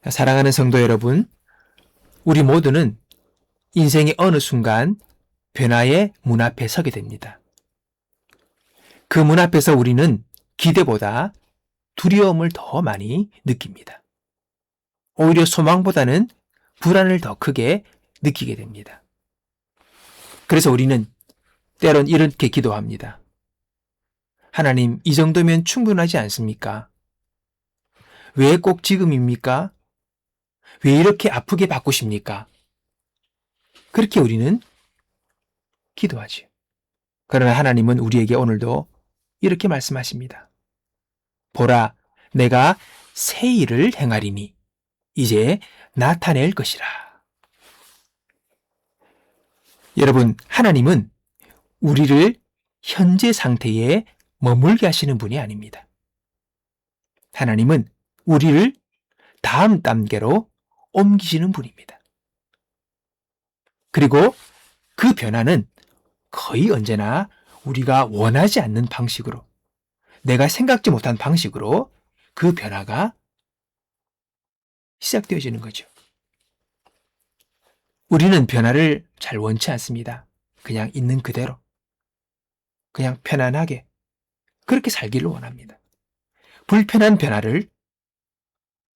사랑하는 성도 여러분, 우리 모두는 인생의 어느 순간 변화의 문 앞에 서게 됩니다. 그 문 앞에서 우리는 기대보다 두려움을 더 많이 느낍니다. 오히려 소망보다는 불안을 더 크게 느끼게 됩니다. 그래서 우리는 때론 이렇게 기도합니다. 하나님, 이 정도면 충분하지 않습니까? 왜 꼭 지금입니까? 왜 이렇게 아프게 바꾸십니까? 그렇게 우리는 기도하지요. 그러나 하나님은 우리에게 오늘도 이렇게 말씀하십니다. 보라, 내가 새 일을 행하리니 이제 나타낼 것이라. 여러분, 하나님은 우리를 현재 상태에 머물게 하시는 분이 아닙니다. 하나님은 우리를 다음 단계로 옮기시는 분입니다. 그리고 그 변화는 거의 언제나 우리가 원하지 않는 방식으로, 내가 생각지 못한 방식으로 그 변화가 시작되어지는 거죠. 우리는 변화를 잘 원치 않습니다. 그냥 있는 그대로, 그냥 편안하게 그렇게 살기를 원합니다. 불편한 변화를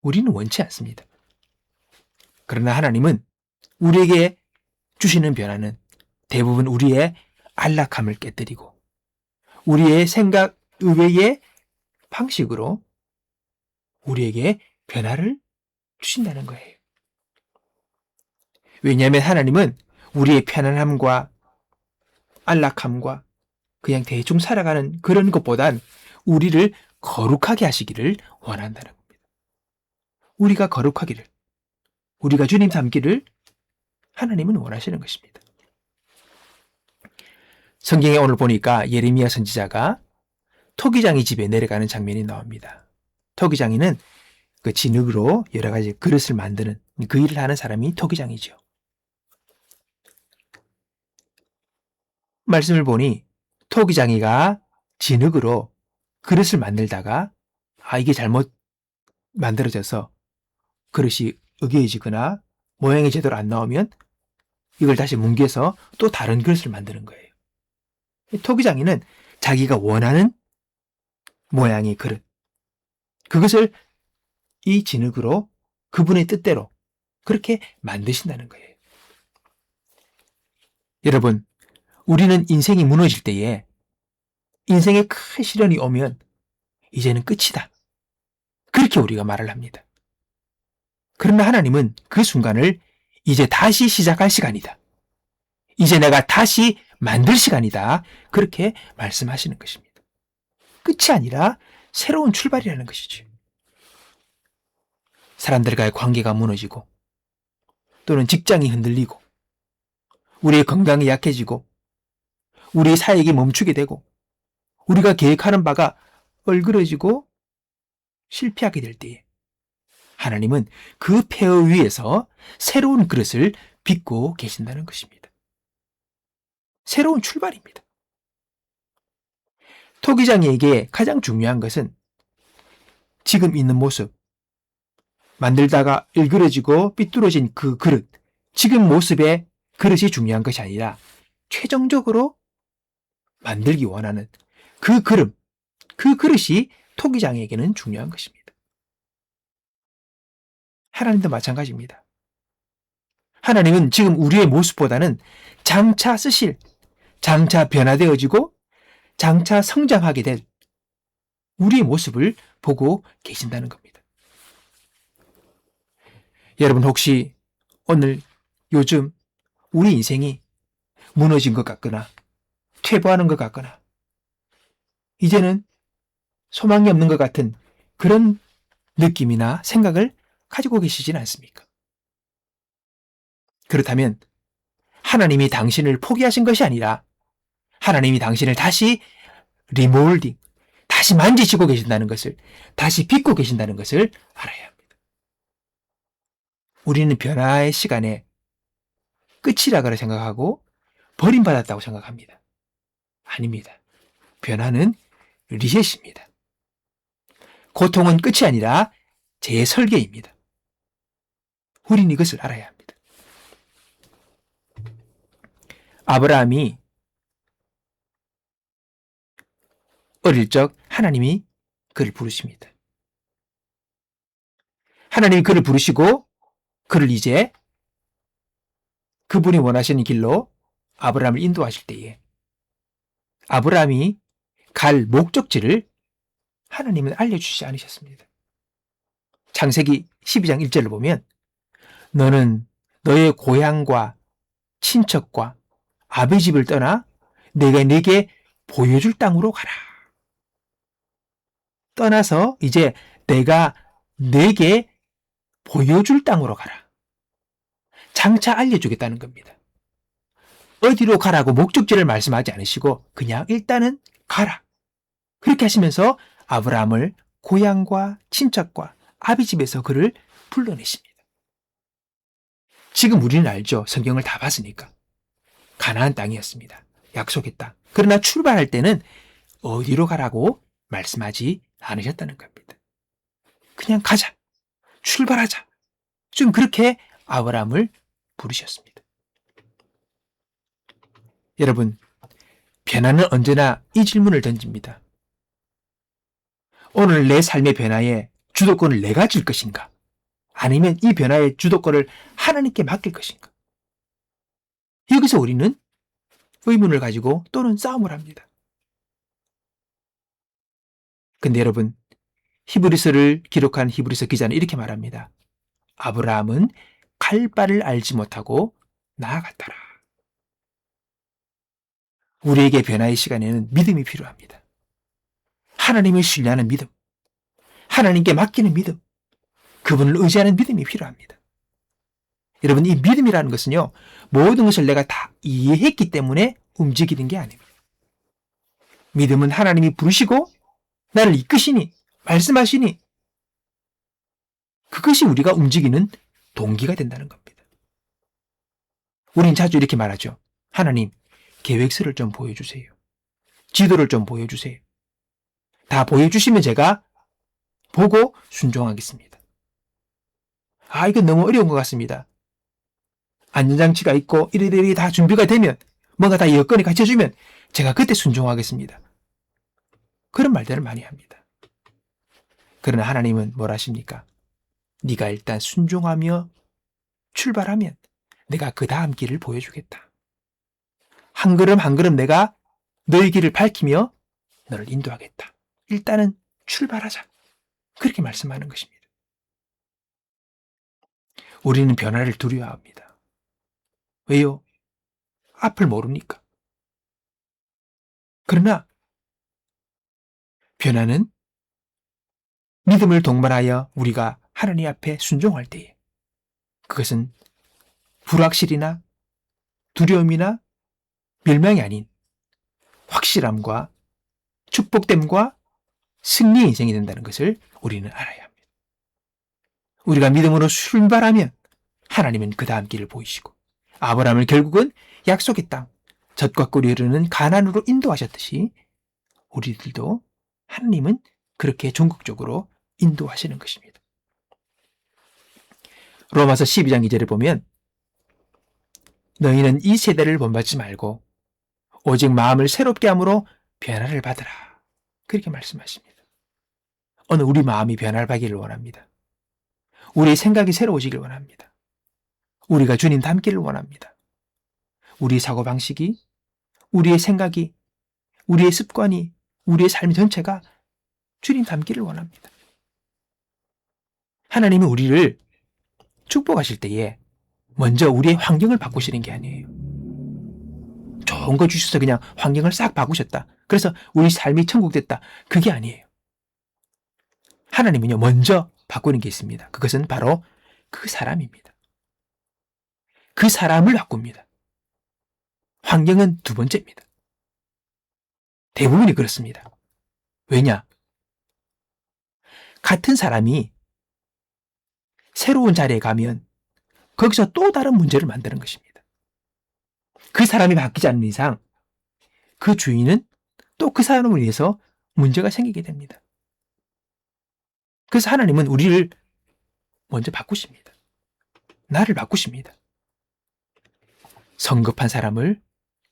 우리는 원치 않습니다. 그러나 하나님은 우리에게 주시는 변화는 대부분 우리의 안락함을 깨뜨리고 우리의 생각 의외의 방식으로 우리에게 변화를 주신다는 거예요. 왜냐하면 하나님은 우리의 편안함과 안락함과 그냥 대충 살아가는 그런 것보단 우리를 거룩하게 하시기를 원한다는 겁니다. 우리가 거룩하기를, 우리가 주님 닮기를 하나님은 원하시는 것입니다. 성경에 오늘 보니까 예레미야 선지자가 토기장이 집에 내려가는 장면이 나옵니다. 토기장이는 그 진흙으로 여러 가지 그릇을 만드는 그 일을 하는 사람이 토기장이죠. 말씀을 보니 토기장이가 진흙으로 그릇을 만들다가 이게 잘못 만들어져서 그릇이 으개어지거나 모양이 제대로 안 나오면 이걸 다시 뭉개서 또 다른 그릇을 만드는 거예요. 토기장이는 자기가 원하는 모양의 그릇, 그것을 이 진흙으로 그분의 뜻대로 그렇게 만드신다는 거예요. 여러분, 우리는 인생이 무너질 때에 인생에 큰 시련이 오면 이제는 끝이다. 그렇게 우리가 말을 합니다. 그러나 하나님은 그 순간을 이제 다시 시작할 시간이다. 이제 내가 다시 만들 시간이다. 그렇게 말씀하시는 것입니다. 끝이 아니라 새로운 출발이라는 것이죠. 사람들과의 관계가 무너지고 또는 직장이 흔들리고 우리의 건강이 약해지고 우리의 사역이 멈추게 되고 우리가 계획하는 바가 얼그러지고 실패하게 될 때에 하나님은 그 폐허 위에서 새로운 그릇을 빚고 계신다는 것입니다. 새로운 출발입니다. 토기장이에게 가장 중요한 것은 지금 있는 모습, 만들다가 일그러지고 삐뚤어진 그 그릇, 지금 모습의 그릇이 중요한 것이 아니라 최종적으로 만들기 원하는 그 그릇, 그 그릇이 토기장에게는 중요한 것입니다. 하나님도 마찬가지입니다. 하나님은 지금 우리의 모습보다는 장차 쓰실, 장차 변화되어지고 장차 성장하게 될 우리의 모습을 보고 계신다는 겁니다. 여러분 혹시 오늘 요즘 우리 인생이 무너진 것 같거나 퇴보하는 것 같거나 이제는 소망이 없는 것 같은 그런 느낌이나 생각을 가지고 계시지는 않습니까? 그렇다면 하나님이 당신을 포기하신 것이 아니라 하나님이 당신을 다시 리몰딩, 다시 만지시고 계신다는 것을, 다시 빚고 계신다는 것을 알아야 합니다. 우리는 변화의 시간에 끝이라고 생각하고 버림받았다고 생각합니다. 아닙니다. 변화는 리셋입니다. 고통은 끝이 아니라 재설계입니다. 우리는 이것을 알아야 합니다. 아브라함이 어릴 적 하나님이 그를 부르십니다. 하나님이 그를 부르시고 그를 이제 그분이 원하시는 길로 아브라함을 인도하실 때에 아브라함이 갈 목적지를 하나님은 알려주시지 않으셨습니다. 창세기 12장 1절을 보면 너는 너의 고향과 친척과 아비 집을 떠나 내가 네게 보여줄 땅으로 가라. 떠나서 이제 내가 네게 보여줄 땅으로 가라. 장차 알려주겠다는 겁니다. 어디로 가라고 목적지를 말씀하지 않으시고 그냥 일단은 가라. 그렇게 하시면서 아브라함을 고향과 친척과 아비 집에서 그를 불러내십니다. 지금 우리는 알죠. 성경을 다 봤으니까. 가나안 땅이었습니다. 약속의 땅. 그러나 출발할 때는 어디로 가라고 말씀하지 않으셨다는 겁니다. 그냥 가자. 출발하자. 좀 그렇게 아브라함을 부르셨습니다. 여러분, 변화는 언제나 이 질문을 던집니다. 오늘 내 삶의 변화에 주도권을 내가 줄 것인가? 아니면 이 변화의 주도권을 하나님께 맡길 것인가? 여기서 우리는 의문을 가지고 또는 싸움을 합니다. 근데 여러분, 히브리서를 기록한 히브리서 기자는 이렇게 말합니다. 아브라함은 갈 바를 알지 못하고 나아갔더라. 우리에게 변화의 시간에는 믿음이 필요합니다. 하나님을 신뢰하는 믿음, 하나님께 맡기는 믿음, 그분을 의지하는 믿음이 필요합니다. 여러분, 이 믿음이라는 것은요, 모든 것을 내가 다 이해했기 때문에 움직이는 게 아닙니다. 믿음은 하나님이 부르시고 나를 이끄시니, 말씀하시니, 그것이 우리가 움직이는 동기가 된다는 겁니다. 우린 자주 이렇게 말하죠. 하나님, 계획서를 좀 보여주세요. 지도를 좀 보여주세요. 다 보여주시면 제가 보고 순종하겠습니다. 이건 너무 어려운 것 같습니다. 안전장치가 있고 이래저래 다 준비가 되면 뭔가 다 여건이 갖춰주면 제가 그때 순종하겠습니다. 그런 말들을 많이 합니다. 그러나 하나님은 뭘 하십니까? 네가 일단 순종하며 출발하면 내가 그 다음 길을 보여주겠다. 한 걸음 한 걸음 내가 너의 길을 밝히며 너를 인도하겠다. 일단은 출발하자. 그렇게 말씀하는 것입니다. 우리는 변화를 두려워합니다. 왜요? 앞을 모르니까. 그러나 변화는 믿음을 동반하여 우리가 하나님 앞에 순종할 때에 그것은 불확실이나 두려움이나 멸망이 아닌 확실함과 축복됨과 승리의 인생이 된다는 것을 우리는 알아야 합니다. 우리가 믿음으로 출발하면 하나님은 그 다음 길을 보이시고 아브라함을 결국은 약속의 땅, 젖과 꿀이 흐르는 가나안으로 인도하셨듯이 우리들도 하나님은 그렇게 종국적으로 인도하시는 것입니다. 로마서 12장 2절에 보면 너희는 이 세대를 본받지 말고 오직 마음을 새롭게 함으로 변화를 받으라. 그렇게 말씀하십니다. 오늘 우리 마음이 변화를 받기를 원합니다. 우리의 생각이 새로워지길 원합니다. 우리가 주님 닮기를 원합니다. 우리의 사고방식이, 우리의 생각이, 우리의 습관이, 우리의 삶 전체가 주님 닮기를 원합니다. 하나님은 우리를 축복하실 때에 먼저 우리의 환경을 바꾸시는 게 아니에요. 좋은 거 주셔서 그냥 환경을 싹 바꾸셨다. 그래서 우리 삶이 천국 됐다. 그게 아니에요. 하나님은요, 먼저 바꾸는 게 있습니다. 그것은 바로 그 사람입니다. 그 사람을 바꿉니다. 환경은 두 번째입니다. 대부분이 그렇습니다. 왜냐? 같은 사람이 새로운 자리에 가면 거기서 또 다른 문제를 만드는 것입니다. 그 사람이 바뀌지 않는 이상 그 주인은 또 그 사람을 위해서 문제가 생기게 됩니다. 그래서 하나님은 우리를 먼저 바꾸십니다. 나를 바꾸십니다. 성급한 사람을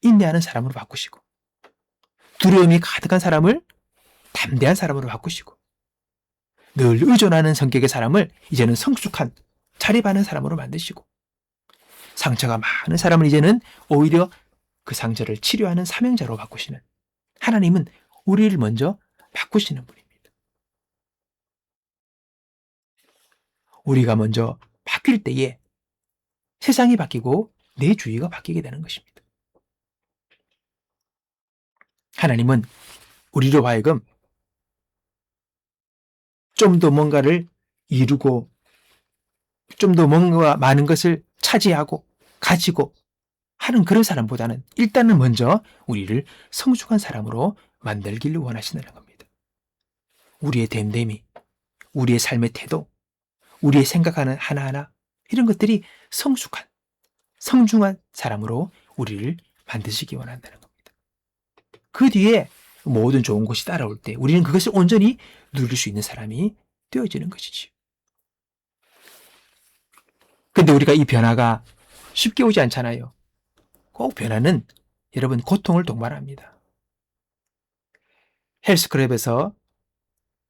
인내하는 사람으로 바꾸시고, 두려움이 가득한 사람을 담대한 사람으로 바꾸시고, 늘 의존하는 성격의 사람을 이제는 성숙한 자립하는 사람으로 만드시고, 상처가 많은 사람을 이제는 오히려 그 상처를 치료하는 사명자로 바꾸시는, 하나님은 우리를 먼저 바꾸시는 분입니다. 우리가 먼저 바뀔 때에 세상이 바뀌고 내 주위가 바뀌게 되는 것입니다. 하나님은 우리로 하여금 좀 더 뭔가를 이루고, 좀 더 뭔가 많은 것을 차지하고 가지고 하는 그런 사람보다는 일단은 먼저 우리를 성숙한 사람으로 만들기를 원하시는 겁니다. 우리의 됨됨이, 우리의 삶의 태도, 우리의 생각하는 하나하나, 이런 것들이 성숙한, 성중한 사람으로 우리를 만드시기 원한다는 겁니다. 그 뒤에 모든 좋은 것이 따라올 때 우리는 그것을 온전히 누릴 수 있는 사람이 되어지는 것이지. 근데 우리가 이 변화가 쉽게 오지 않잖아요. 꼭 변화는 여러분 고통을 동반합니다. 헬스클럽에서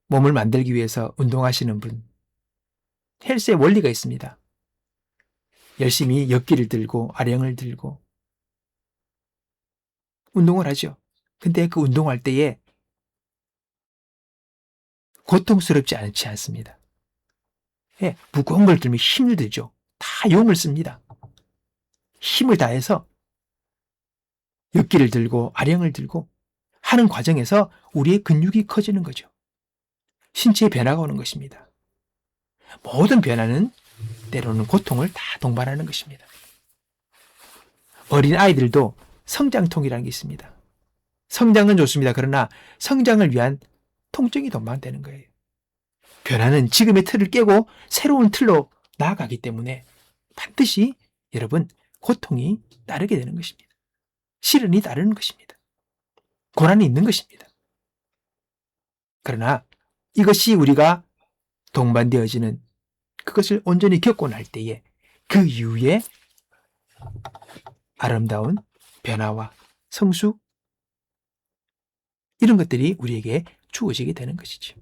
몸을 만들기 위해서 운동하시는 분, 헬스의 원리가 있습니다. 열심히 역기를 들고 아령을 들고 운동을 하죠. 근데 그 운동할 때에 고통스럽지 않지 않습니다. 예, 무거운 걸 들면 힘을 들죠. 다 용을 씁니다. 힘을 다해서 역기를 들고 아령을 들고 하는 과정에서 우리의 근육이 커지는 거죠. 신체의 변화가 오는 것입니다. 모든 변화는 때로는 고통을 다 동반하는 것입니다. 어린 아이들도 성장통이라는 게 있습니다. 성장은 좋습니다. 그러나 성장을 위한 통증이 동반되는 거예요. 변화는 지금의 틀을 깨고 새로운 틀로 나아가기 때문에 반드시 여러분 고통이 따르게 되는 것입니다. 시련이 따르는 것입니다. 고난이 있는 것입니다. 그러나 이것이 우리가 동반되어지는, 그것을 온전히 겪고 날 때에 그 이후에 아름다운 변화와 성숙, 이런 것들이 우리에게 주어지게 되는 것이죠.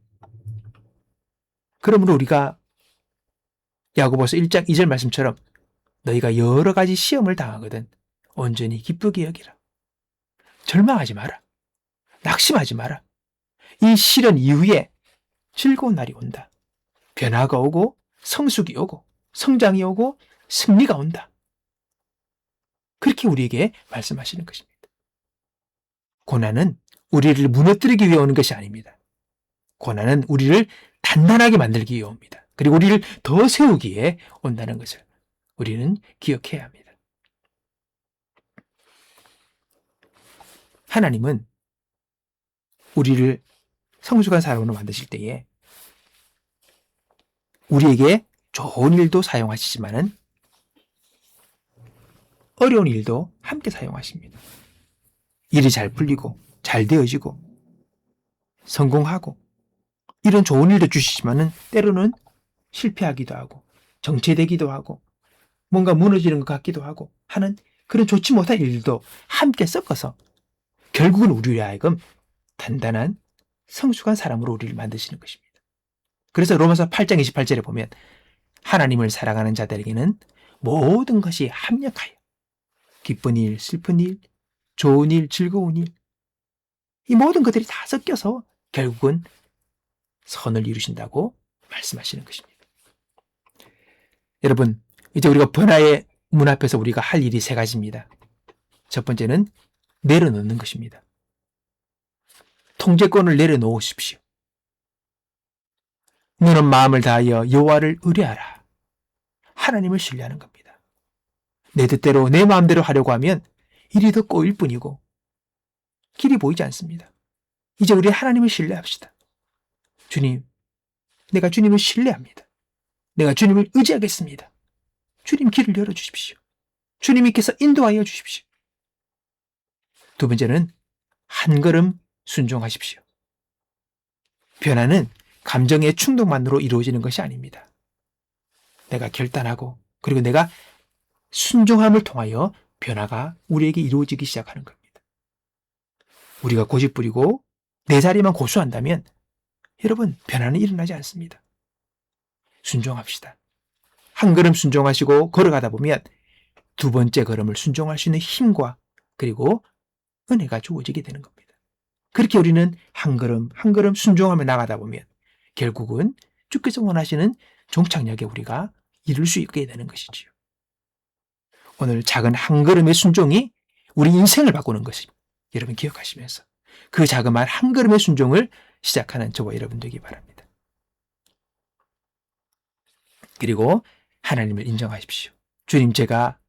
그러므로 우리가 야고보서 1장 2절 말씀처럼 너희가 여러 가지 시험을 당하거든 온전히 기쁘게 여기라. 절망하지 마라. 낙심하지 마라. 이 시련 이후에 즐거운 날이 온다. 변화가 오고 성숙이 오고 성장이 오고 승리가 온다. 그렇게 우리에게 말씀하시는 것입니다. 고난은 우리를 무너뜨리기 위해 오는 것이 아닙니다. 고난은 우리를 단단하게 만들기 위해 옵니다. 그리고 우리를 더 세우기에 온다는 것을 우리는 기억해야 합니다. 하나님은 우리를 성숙한 사람으로 만드실 때에 우리에게 좋은 일도 사용하시지만은 어려운 일도 함께 사용하십니다. 일이 잘 풀리고 잘 되어지고 성공하고 이런 좋은 일도 주시지만은 때로는 실패하기도 하고 정체되기도 하고 뭔가 무너지는 것 같기도 하고 하는 그런 좋지 못한 일들도 함께 섞어서 결국은 우리로 하여금 단단한 성숙한 사람으로 우리를 만드시는 것입니다. 그래서 로마서 8장 28절에 보면 하나님을 사랑하는 자들에게는 모든 것이 합력하여 기쁜 일, 슬픈 일, 좋은 일, 즐거운 일, 이 모든 것들이 다 섞여서 결국은 선을 이루신다고 말씀하시는 것입니다. 여러분, 이제 우리가 변화의 문 앞에서 우리가 할 일이 세 가지입니다. 첫 번째는 내려놓는 것입니다. 통제권을 내려놓으십시오. 너는 마음을 다하여 여호와를 의뢰하라. 하나님을 신뢰하는 겁니다. 내 뜻대로 내 마음대로 하려고 하면 일이 더 꼬일 뿐이고 길이 보이지 않습니다. 이제 우리 하나님을 신뢰합시다. 주님, 내가 주님을 신뢰합니다. 내가 주님을 의지하겠습니다. 주님 길을 열어주십시오. 주님께서 인도하여 주십시오. 두 번째는 한 걸음 순종하십시오. 변화는 감정의 충동만으로 이루어지는 것이 아닙니다. 내가 결단하고 그리고 내가 순종함을 통하여 변화가 우리에게 이루어지기 시작하는 겁니다. 우리가 고집부리고 내 자리만 고수한다면 여러분 변화는 일어나지 않습니다. 순종합시다. 한 걸음 순종하시고 걸어가다 보면 두 번째 걸음을 순종할 수 있는 힘과 그리고 은혜가 주어지게 되는 겁니다. 그렇게 우리는 한 걸음 한 걸음 순종하며 나가다 보면 결국은 주께서 원하시는 종착역에 우리가 이룰 수 있게 되는 것이지요. 오늘 작은 한 걸음의 순종이 우리 인생을 바꾸는 것입니다. 여러분 기억하시면서 그 자그마한 한 걸음의 순종을 시작하는 저와 여러분 되기 바랍니다. 그리고 하나님을 인정하십시오. 주님, 제가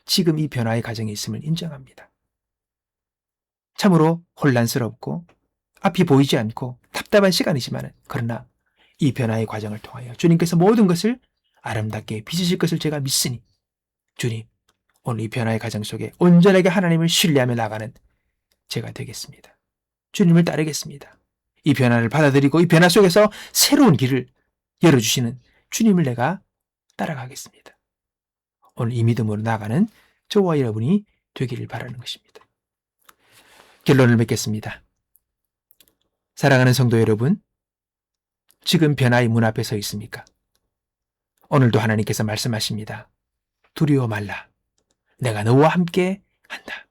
지금 이 변화의 과정에 있음을 인정합니다. 참으로 혼란스럽고 앞이 보이지 않고 답답한 시간이지만 그러나 이 변화의 과정을 통하여 주님께서 모든 것을 아름답게 빚으실 것을 제가 믿으니 주님, 오늘 이 변화의 과정 속에 온전하게 하나님을 신뢰하며 나가는 제가 되겠습니다. 주님을 따르겠습니다. 이 변화를 받아들이고 이 변화 속에서 새로운 길을 열어주시는 주님을 내가 따라가겠습니다. 오늘 이 믿음으로 나가는 저와 여러분이 되기를 바라는 것입니다. 결론을 맺겠습니다. 사랑하는 성도 여러분, 지금 변화의 문 앞에 서 있습니까? 오늘도 하나님께서 말씀하십니다. 두려워 말라. 내가 너와 함께 한다.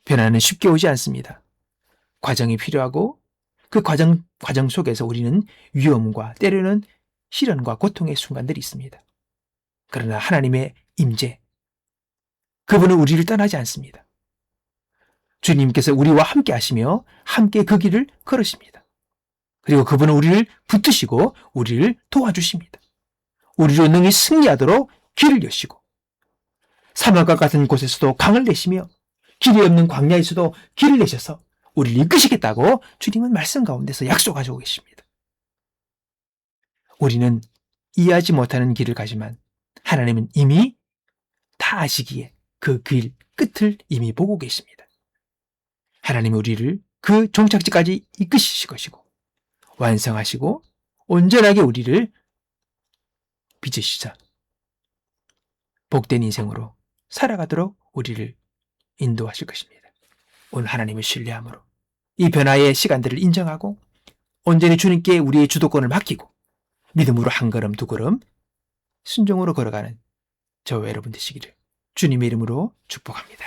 변화는 쉽게 오지 않습니다. 과정이 필요하고 그 과정 속에서 우리는 위험과 때로는 시련과 고통의 순간들이 있습니다. 그러나 하나님의 임재, 그분은 우리를 떠나지 않습니다. 주님께서 우리와 함께 하시며 함께 그 길을 걸으십니다. 그리고 그분은 우리를 붙드시고 우리를 도와주십니다. 우리로 능히 승리하도록 길을 여시고 사막과 같은 곳에서도 강을 내시며 길이 없는 광야에서도 길을 내셔서 우리를 이끄시겠다고 주님은 말씀 가운데서 약속하시고 계십니다. 우리는 이해하지 못하는 길을 가지만 하나님은 이미 다 아시기에 그 길 끝을 이미 보고 계십니다. 하나님은 우리를 그 종착지까지 이끄실 것이고 완성하시고 온전하게 우리를 빚으시자 복된 인생으로 살아가도록 우리를 인도하실 것입니다. 오늘 하나님을 신뢰함으로 이 변화의 시간들을 인정하고 온전히 주님께 우리의 주도권을 맡기고 믿음으로 한 걸음 두 걸음 순종으로 걸어가는 저와 여러분 되시기를 주님의 이름으로 축복합니다.